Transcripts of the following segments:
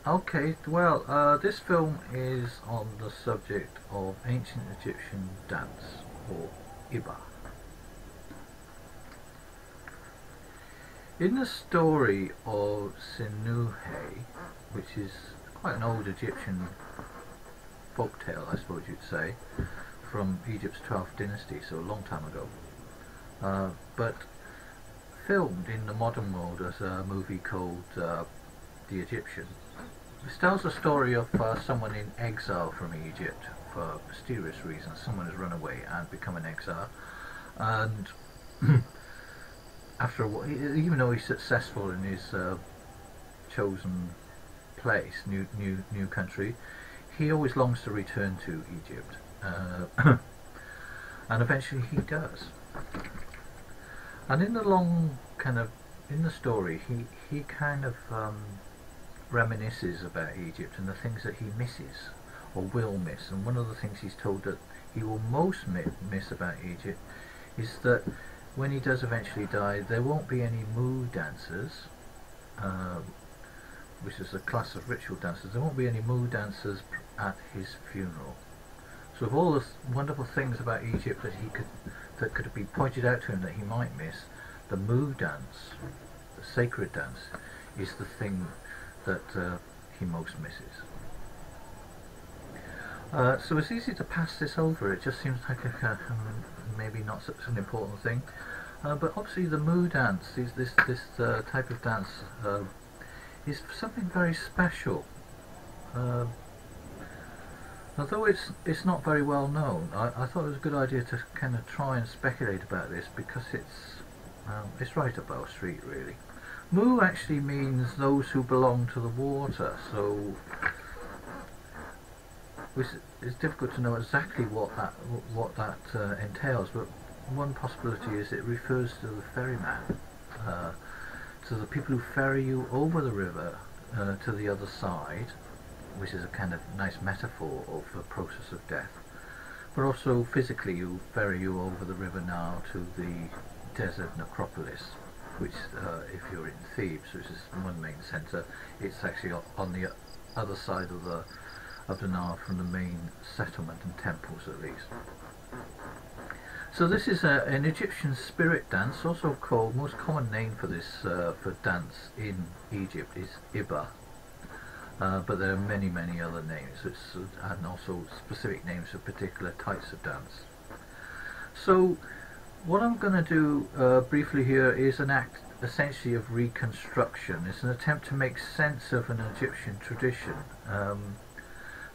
Okay, well, this film is on the subject of ancient Egyptian dance, or Iba. In the story of Sinuhe, which is quite an old Egyptian folktale, I suppose you'd say, from Egypt's 12th dynasty, so a long time ago, but filmed in the modern world as a movie called The Egyptian. This tells the story of someone in exile from Egypt for mysterious reasons. Someone has run away and become an exile, and after a while, even though he's successful in his chosen place, new country, he always longs to return to Egypt, and eventually he does. And in the in the story, he kind of reminisces about Egypt and the things that he misses or will miss. And one of the things he's told that he will most miss about Egypt is that when he does eventually die, there won't be any Mu dancers, which is a class of ritual dancers. There won't be any Mu dancers at his funeral. So of all the wonderful things about Egypt that could be pointed out to him that he might miss, the Mu dance, the sacred dance, is the thing that he most misses. So it's easy to pass this over. It just seems like maybe not such an important thing. But obviously the Mu dance, this type of dance, is something very special. Although it's not very well known, I thought it was a good idea to kind of try and speculate about this, because it's right up our street, really. Mu actually means those who belong to the water, so it's difficult to know exactly what that entails. But one possibility is it refers to the ferryman, to the people who ferry you over the river to the other side, which is a kind of nice metaphor of the process of death. But also physically, you ferry you over the river now to the desert necropolis, which if you're in Thebes, which is one main centre, it's actually on the other side of the Nile from the main settlement and temples, at least. So this is an Egyptian spirit dance, also called, most common name for this for dance in Egypt is Iba, but there are many other names, and also specific names for particular types of dance. So what I'm going to do briefly here is an act essentially of reconstruction. It's an attempt to make sense of an Egyptian tradition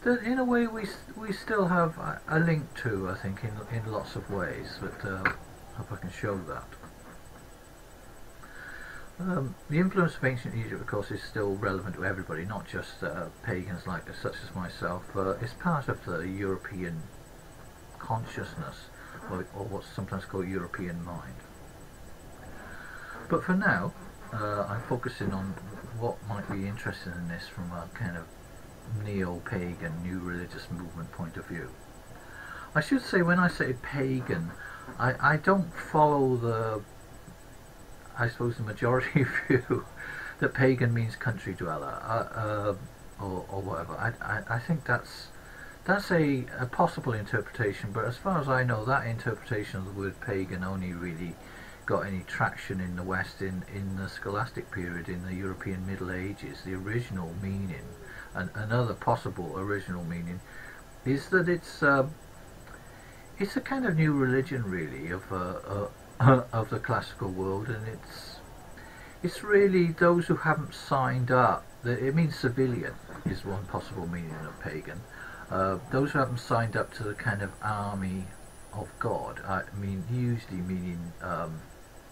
that in a way we still have a link to, I think, in lots of ways, but hope I can show that. The influence of ancient Egypt, of course, is still relevant to everybody, not just pagans such as myself. It's part of the European consciousness, or what's sometimes called European mind. But for now, I'm focusing on what might be interesting in this from a kind of neo-pagan, new religious movement point of view. I should say, when I say pagan, I don't follow I suppose the majority view that pagan means country dweller, or whatever. I think that's a possible interpretation, but as far as I know, that interpretation of the word pagan only really got any traction in the West in the scholastic period, in the European Middle Ages. The original meaning, and another possible original meaning, is that it's a kind of new religion, really, of the classical world, and it's really those who haven't signed up. It means civilian is one possible meaning of pagan. Those who haven't signed up to the kind of army of God. I mean, usually meaning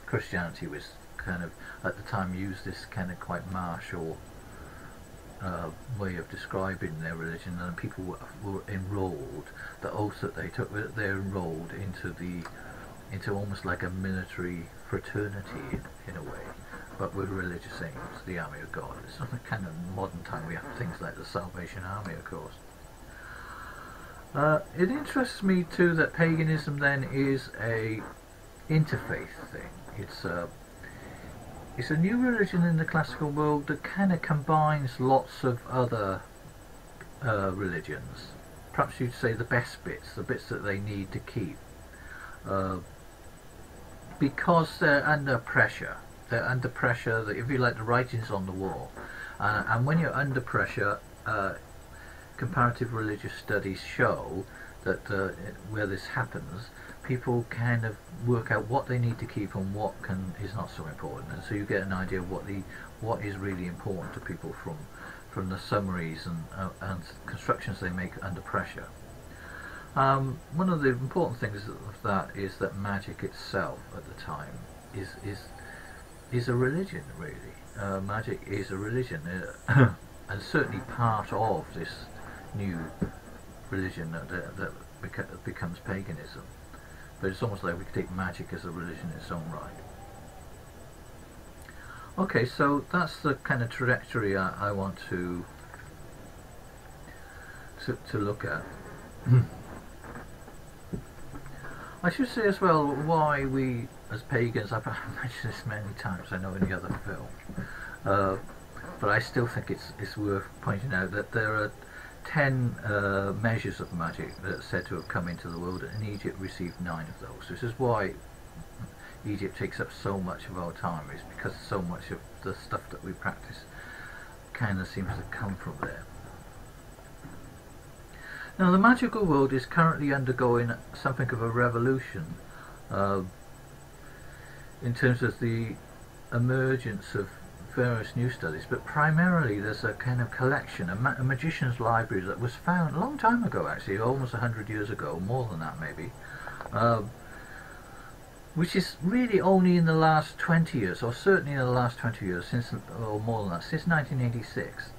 Christianity was kind of, at the time, used this kind of quite martial way of describing their religion, and people were enrolled. The oath that they took, they're enrolled into almost like a military fraternity in a way, but with religious aims, the army of God. It's not the kind of modern time we have things like the Salvation Army, of course. It interests me too that paganism then is a interfaith thing. it's a new religion in the classical world that kind of combines lots of other religions. Perhaps you'd say the best bits, the bits that they need to keep, because they're under pressure. They're under pressure, if you like, the writing's on the wall. And when you're under pressure, comparative religious studies show that where this happens, people kind of work out what they need to keep and what is not so important, and so you get an idea of what is really important to people from the summaries and constructions they make under pressure. One of the important things of that is that magic itself at the time is a religion, really. Magic is a religion, and certainly part of this new religion that becomes paganism. But it's almost like we could take magic as a religion in its own right. Okay, so that's the kind of trajectory I want to look at. I should say as well why we, as pagans, I've mentioned this many times, I know, in the other film, but I still think it's worth pointing out that there are 10 measures of magic that are said to have come into the world, and Egypt received 9 of those. This is why Egypt takes up so much of our time, is because so much of the stuff that we practice kind of seems to come from there. Now, the magical world is currently undergoing something of a revolution in terms of the emergence of various new studies, but primarily there's a kind of collection, a magician's library that was found a long time ago, actually, almost 100 years ago, more than that maybe, which is really only in the last 20 years, or certainly in the last 20 years, or more than that, since 1986,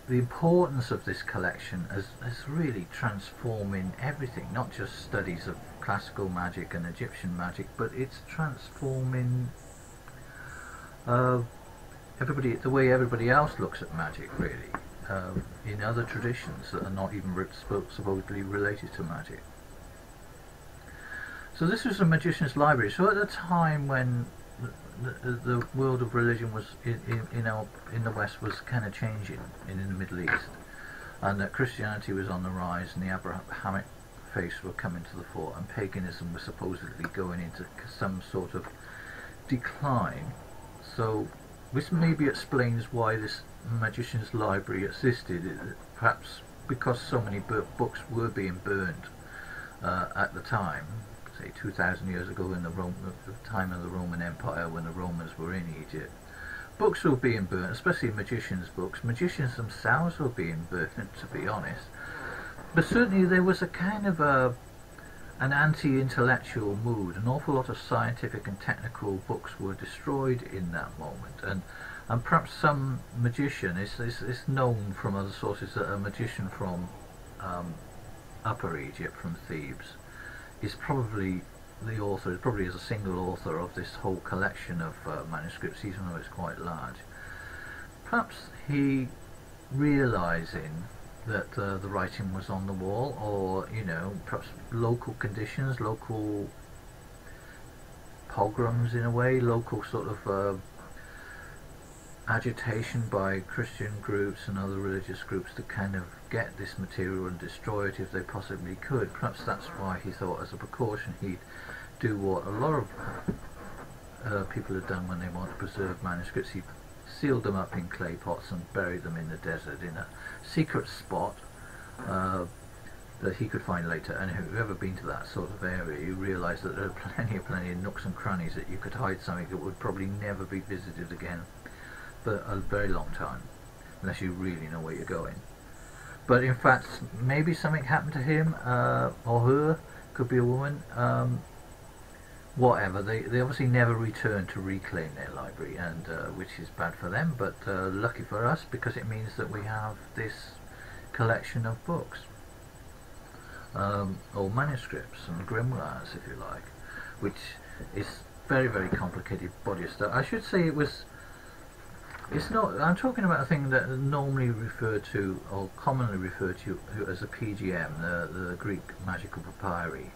the importance of this collection has really transforming everything, not just studies of classical magic and Egyptian magic, but it's transforming the way everybody else looks at magic, really, in other traditions that are not even supposedly related to magic. So this was a magician's library. So at the time when the world of religion was in the West was kind of changing in the Middle East, and that Christianity was on the rise and the Abrahamic faiths were coming to the fore, and paganism was supposedly going into some sort of decline. So this maybe explains why this magician's library existed, perhaps because so many books were being burned at the time, say 2,000 years ago, in the time of the Roman Empire, when the Romans were in Egypt. Books were being burnt, especially magicians' books. Magicians themselves were being burnt, to be honest. But certainly there was a kind of an anti-intellectual mood. An awful lot of scientific and technical books were destroyed in that moment, and perhaps some magician is known from other sources that a magician from Upper Egypt, from Thebes, is probably the author, probably is a single author of this whole collection of manuscripts, even though it's quite large. Perhaps he, realizing that the writing was on the wall, or perhaps local conditions, local pogroms in a way, local sort of agitation by Christian groups and other religious groups to kind of get this material and destroy it if they possibly could. Perhaps that's why he thought, as a precaution, he'd do what a lot of people had done when they want to preserve manuscripts. He sealed them up in clay pots and buried them in the desert in a secret spot that he could find later. And if you've ever been to that sort of area, you realise that there are plenty of nooks and crannies that you could hide something that would probably never be visited again for a very long time, unless you really know where you're going. But in fact, maybe something happened to him or her, could be a woman, whatever. They obviously never returned to reclaim their library, and which is bad for them, but lucky for us, because it means that we have this collection of books, or manuscripts and grimoires, if you like, which is very, very complicated body of stuff. I should say it's not, I'm talking about a thing that normally referred to, or commonly referred to as a PGM, the Greek Magical Papyri.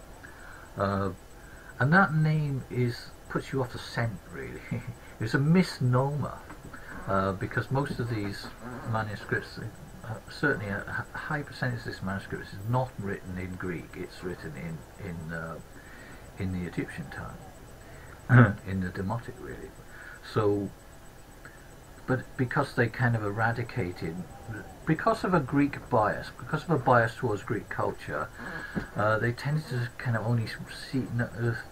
And that name puts you off the scent, really. It's a misnomer because most of these manuscripts, certainly a high percentage of this manuscript is not written in Greek. It's written in the Egyptian tongue, in the Demotic, really. So, but because they kind of eradicated, because of a Greek bias, because of a bias towards Greek culture, they tended to kind of only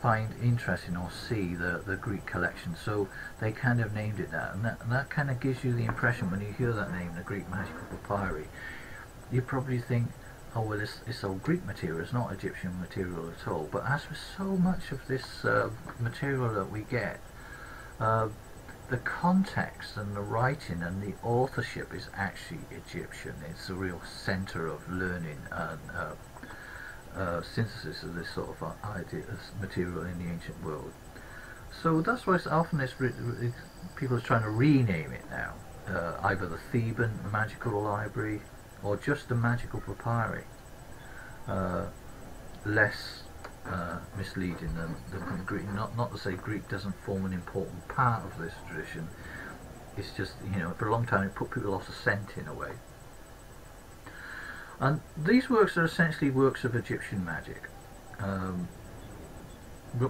find interesting or see the Greek collection. So they kind of named it that, and that kind of gives you the impression when you hear that name, the Greek Magical Papyri, you probably think, oh well, it's all Greek material, it's not Egyptian material at all. But as with so much of this material that we get, the context and the writing and the authorship is actually Egyptian. It's a real centre of learning and synthesis of this sort of idea, material in the ancient world. So that's why often people are trying to rename it now, either the Theban Magical Library or just the Magical Papyri. Less misleading than Greek. Not to say Greek doesn't form an important part of this tradition. It's just, you know, for a long time it put people off the scent in a way. And these works are essentially works of Egyptian magic,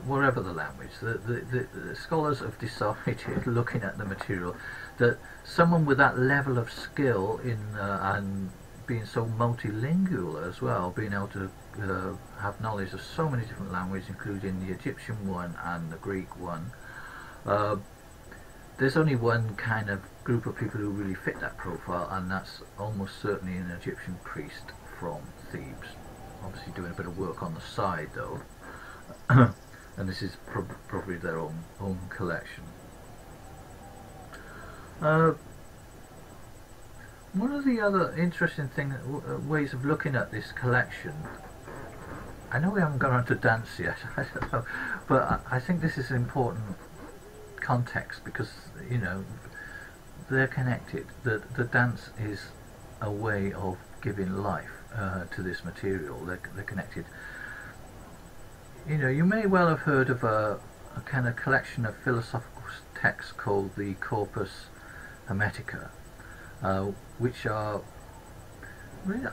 whatever the language. The scholars have decided, looking at the material, that someone with that level of skill in and being so multilingual as well, being able to have knowledge of so many different languages, including the Egyptian one and the Greek one, there's only one kind of group of people who really fit that profile, and that's almost certainly an Egyptian priest from Thebes. Obviously doing a bit of work on the side though, and this is probably their own collection. One of the other interesting ways of looking at this collection, I know we haven't gone on to dance yet, I don't know, but I think this is an important context because, you know, they're connected. The dance is a way of giving life to this material. They're connected. You know, you may well have heard of a kind of collection of philosophical texts called the Corpus Hermetica, which are,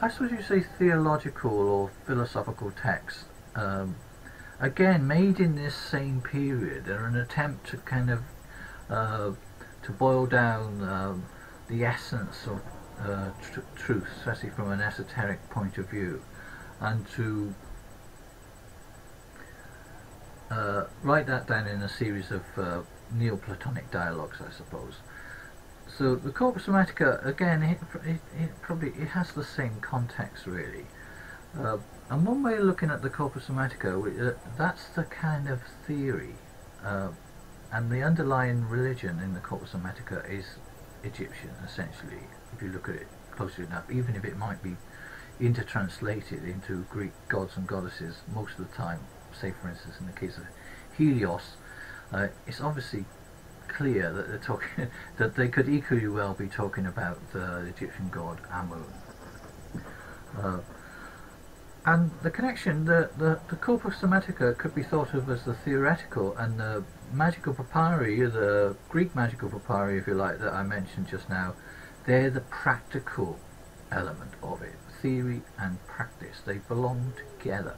I suppose you say, theological or philosophical texts, again made in this same period. They're an attempt to kind of to boil down the essence of truth, especially from an esoteric point of view, and to write that down in a series of Neoplatonic dialogues, I suppose. So the Corpus Hermetica, again, it has the same context really. And one way of looking at the Corpus Hermetica, that's the kind of theory, and the underlying religion in the Corpus Hermetica is Egyptian, essentially, if you look at it closely enough, even if it might be intertranslated into Greek gods and goddesses most of the time. Say for instance in the case of Helios, it's obviously clear that they're talking that they could equally well be talking about the Egyptian god Amun. And the connection, the Corpus Hermetica could be thought of as the theoretical, and the Magical Papyri, the Greek Magical Papyri, if you like, that I mentioned just now, they're the practical element of it. Theory and practice, they belong together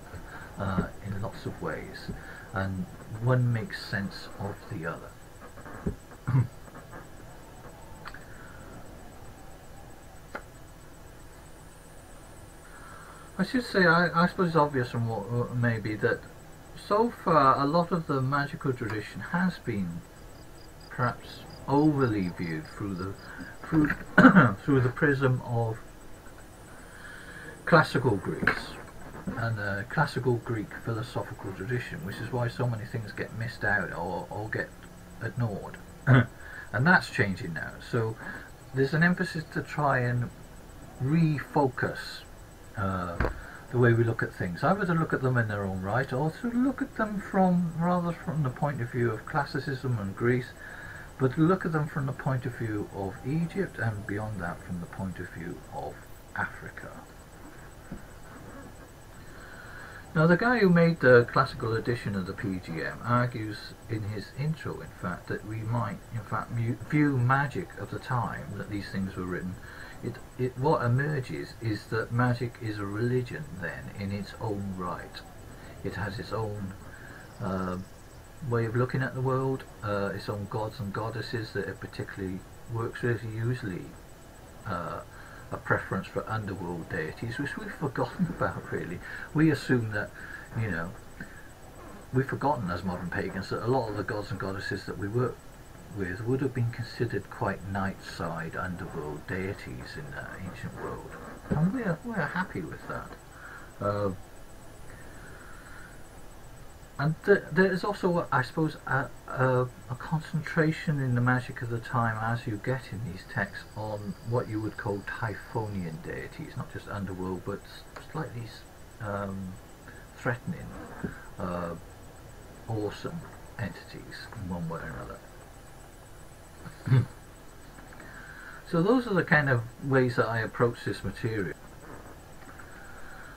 in lots of ways, and one makes sense of the other. I should say, I suppose it's obvious from what maybe that so far a lot of the magical tradition has been perhaps overly viewed through the through the prism of classical Greece and classical Greek philosophical tradition, which is why so many things get missed out or get ignored. And that's changing now. So there's an emphasis to try and refocus the way we look at things, either to look at them in their own right or to look at them rather from the point of view of classicism and Greece, but look at them from the point of view of Egypt, and beyond that from the point of view of Africa. Now, the guy who made the classical edition of the PGM argues in his intro, in fact, that we might, in fact, view magic of the time that these things were written. What emerges is that magic is a religion, then, in its own right. It has its own way of looking at the world, its own gods and goddesses that it particularly works with, usually a preference for underworld deities, which we've forgotten about, really. We assume that, you know, we've forgotten as modern pagans that a lot of the gods and goddesses that we work with would have been considered quite night-side underworld deities in the ancient world, and we're happy with that. And there is also, I suppose, a concentration in the magic of the time, as you get in these texts, on what you would call Typhonian deities, not just underworld, but slightly threatening, awesome entities in one way or another. So those are the kind of ways that I approach this material.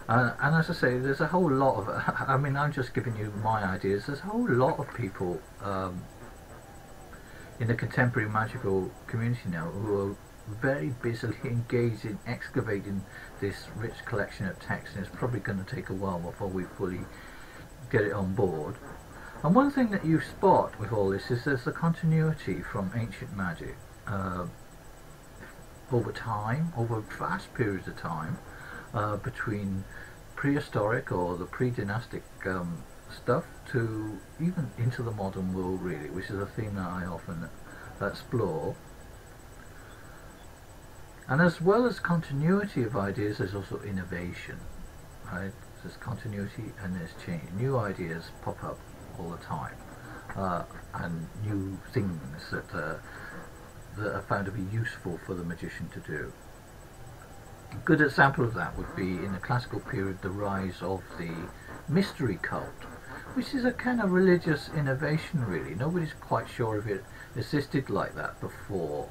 And as I say, there's a whole lot of, I mean, I'm just giving you my ideas, there's a whole lot of people in the contemporary magical community now who are very busily engaged in excavating this rich collection of texts, and it's probably going to take a while before we fully get it on board. And one thing that you spot with all this is there's the continuity from ancient magic over time, over vast periods of time, between prehistoric or the pre-dynastic stuff to even into the modern world, really, which is a theme that I often explore. And as well as continuity of ideas, there's also innovation, right? There's continuity and there's change. New ideas pop up all the time, and new things that are found to be useful for the magician to do. A good example of that would be in the classical period the rise of the mystery cult, which is a kind of religious innovation, really. Nobody's quite sure if it existed like that before.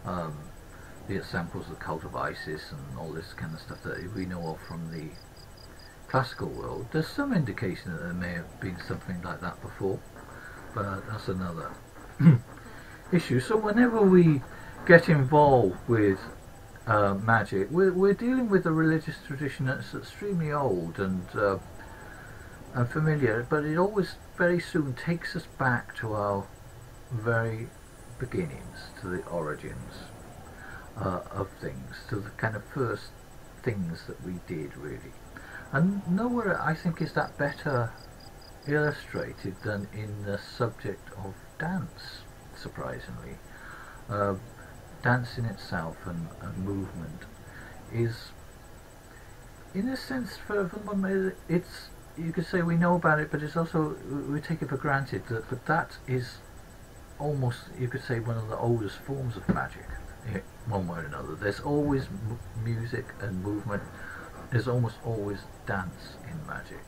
The examples of the cult of Isis and all this kind of stuff that we know of from the classical world. There's some indication that there may have been something like that before, but that's another issue. So whenever we get involved with magic, we're dealing with a religious tradition that's extremely old and familiar, but it always very soon takes us back to our very beginnings, to the origins of things, to the kind of first things that we did, really. And nowhere, I think, is that better illustrated than in the subject of dance, surprisingly. Dance in itself and movement is, in a sense, it's, you could say we know about it, but it's also, we take it for granted but that is almost, you could say, one of the oldest forms of magic, one way or another. There's always music and movement. There's almost always dance in magic.